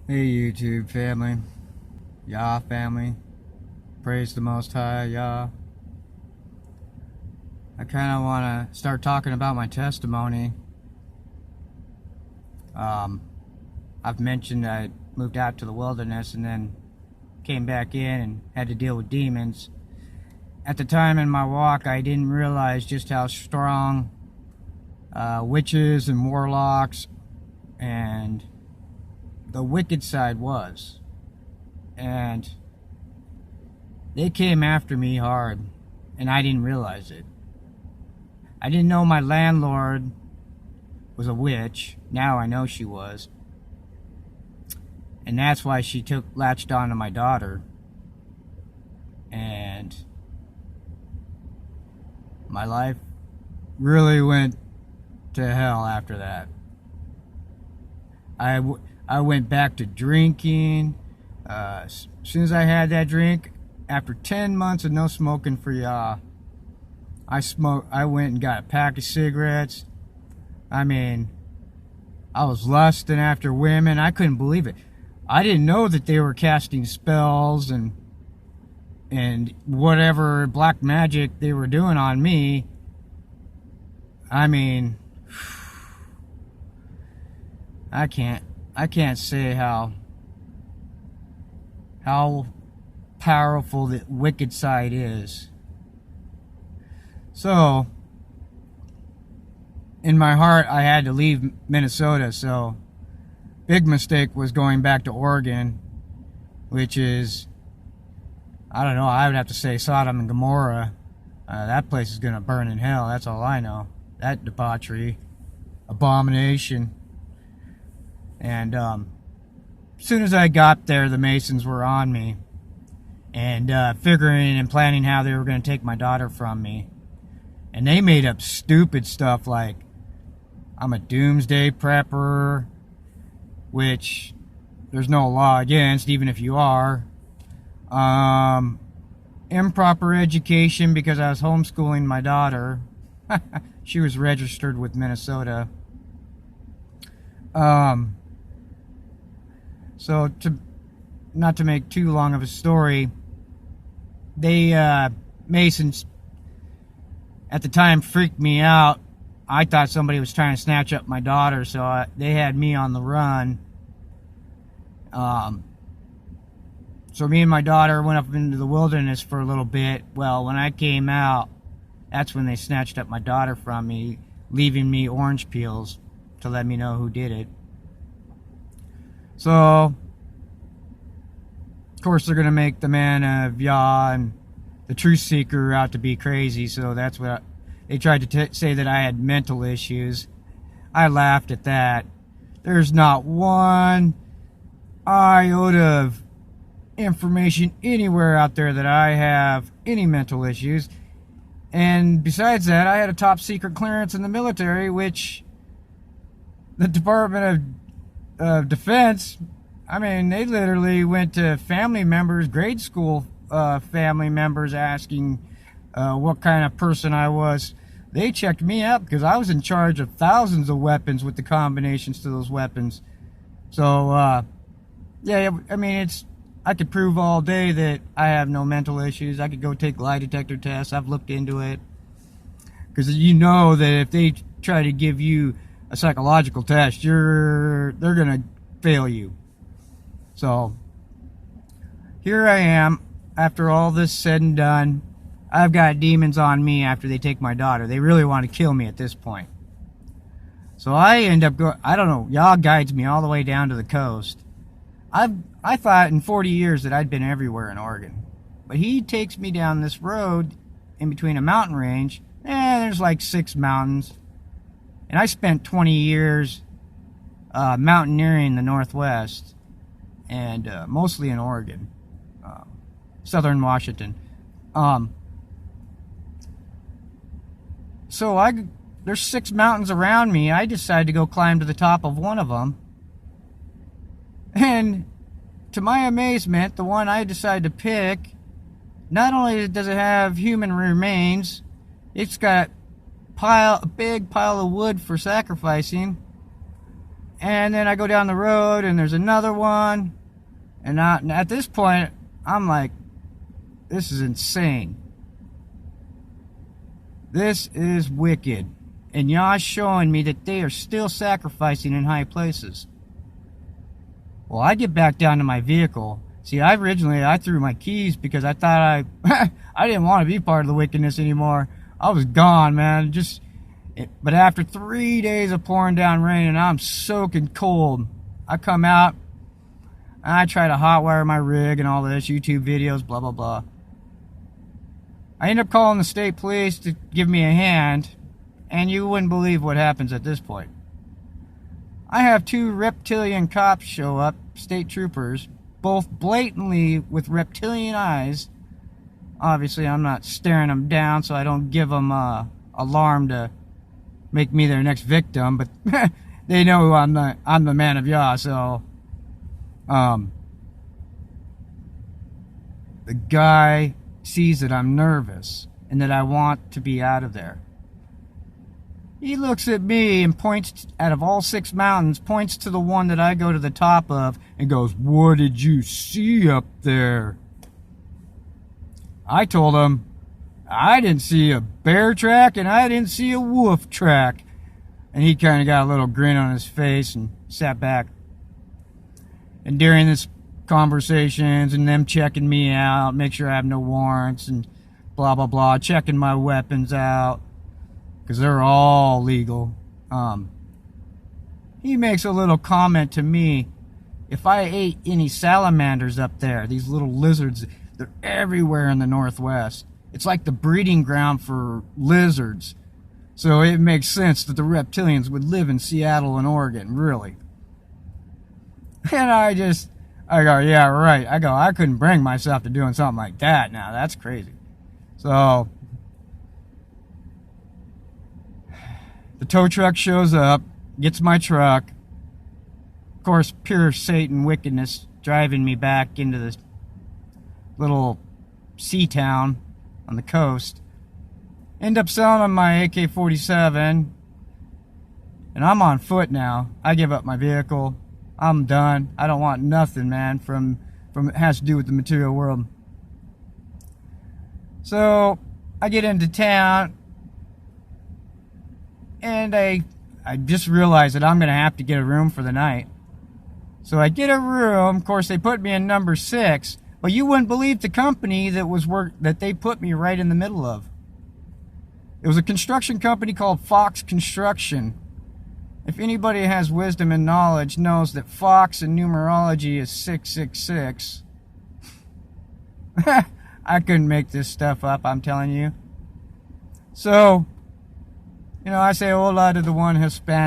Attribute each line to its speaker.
Speaker 1: Hey YouTube family, Yah family, praise the Most High, Yah. I kind of want to start talking about my testimony. I've mentioned I moved out to the wilderness and then came back in and had to deal with demons. At the time in my walk, I didn't realize just how strong witches and warlocks and the wicked side was. And they came after me hard, and I didn't realize it. I didn't know my landlord was a witch. Now I know she was. And that's why she latched on to my daughter. And my life really went to hell after that. I went back to drinking. As soon as I had that drink, after 10 months of no smoking for Yah, I went and got a pack of cigarettes. I mean, I was lusting after women. I couldn't believe it. I didn't know that they were casting spells and whatever black magic they were doing on me. I mean, I can't say how powerful the wicked side is. So, in my heart, I had to leave Minnesota, so big mistake was going back to Oregon, which is, I don't know, I would have to say Sodom and Gomorrah. That place is going to burn in hell, that's all I know. That debauchery, abomination. And as soon as I got there, the Masons were on me and figuring and planning how they were going to take my daughter from me. And they made up stupid stuff like I'm a doomsday prepper, which there's no law against, even if you are. Improper education because I was homeschooling my daughter. She was registered with Minnesota. So not to make too long of a story, they Masons at the time freaked me out. I thought somebody was trying to snatch up my daughter, so they had me on the run. So me and my daughter went up into the wilderness for a little bit. Well, when I came out, that's when they snatched up my daughter from me, leaving me orange peels to let me know who did it. So, of course, they're going to make the man of Yah and the truth seeker out to be crazy, so that's what they tried to say, that I had mental issues. I laughed at that. There's not one iota of information anywhere out there that I have any mental issues. And besides that, I had a top secret clearance in the military, which the Department of Defense, I mean, they literally went to family members, grade school family members, asking what kind of person I was. They checked me out because I was in charge of thousands of weapons with the combinations to those weapons. So, yeah, I mean, I could prove all day that I have no mental issues. I could go take lie detector tests. I've looked into it. Because you know that if they try to give you a psychological test, they're going to fail you. So, here I am, after all this said and done. I've got demons on me after they take my daughter. They really want to kill me at this point. So I end up going, I don't know, Yah guides me all the way down to the coast. I thought in 40 years that I'd been everywhere in Oregon. But he takes me down this road in between a mountain range. There's like 6 mountains. And I spent 20 years mountaineering the Northwest. And mostly in Oregon. Southern Washington. So there's 6 mountains around me. I decided to go climb to the top of one of them. And to my amazement, the one I decided to pick, not only does it have human remains, it's got a big pile of wood for sacrificing, And then I go down the road and there's another one. And at this point, I'm like, this is insane. This is wicked. And y'all showing me that they are still sacrificing in high places. Well, I get back down to my vehicle. See, I threw my keys because I thought I didn't want to be part of the wickedness anymore. I was gone, man. But after 3 days of pouring down rain and I'm soaking cold, I come out and I try to hotwire my rig and all this, YouTube videos, blah, blah, blah. I end up calling the state police to give me a hand, and you wouldn't believe what happens at this point. I have 2 reptilian cops show up, state troopers, both blatantly with reptilian eyes. Obviously, I'm not staring them down, so I don't give them alarm to make me their next victim, but they know I'm the man of Yah, so the guy sees that I'm nervous and that I want to be out of there. He looks at me and points, out of all 6 mountains, points to the one that I go to the top of and goes, "What did you see up there?" I told him, I didn't see a bear track and I didn't see a wolf track. And he kind of got a little grin on his face and sat back. And during this conversations and them checking me out, make sure I have no warrants and blah, blah, blah, checking my weapons out, because they're all legal. He makes a little comment to me. If I ate any salamanders up there, these little lizards, they're everywhere in the Northwest. It's like the breeding ground for lizards. So it makes sense that the reptilians would live in Seattle and Oregon, really. And I go, yeah, right. I couldn't bring myself to doing something like that now. That's crazy. So the tow truck shows up, gets my truck. Of course, pure Satan wickedness driving me back into this little sea town on the coast. End up selling them my AK-47, and I'm on foot now. I give up my vehicle. I'm done. I don't want nothing, man, from it has to do with the material world. So I get into town, and I just realized that I'm gonna have to get a room for the night. So I get a room. Of course, they put me in number 6, but you wouldn't believe the company that they put me right in the middle of. It was a construction company called Fox Construction. If anybody has wisdom and knowledge knows that Fox in numerology is 666. I couldn't make this stuff up, I'm telling you. So, I say hola to the one Hispanic.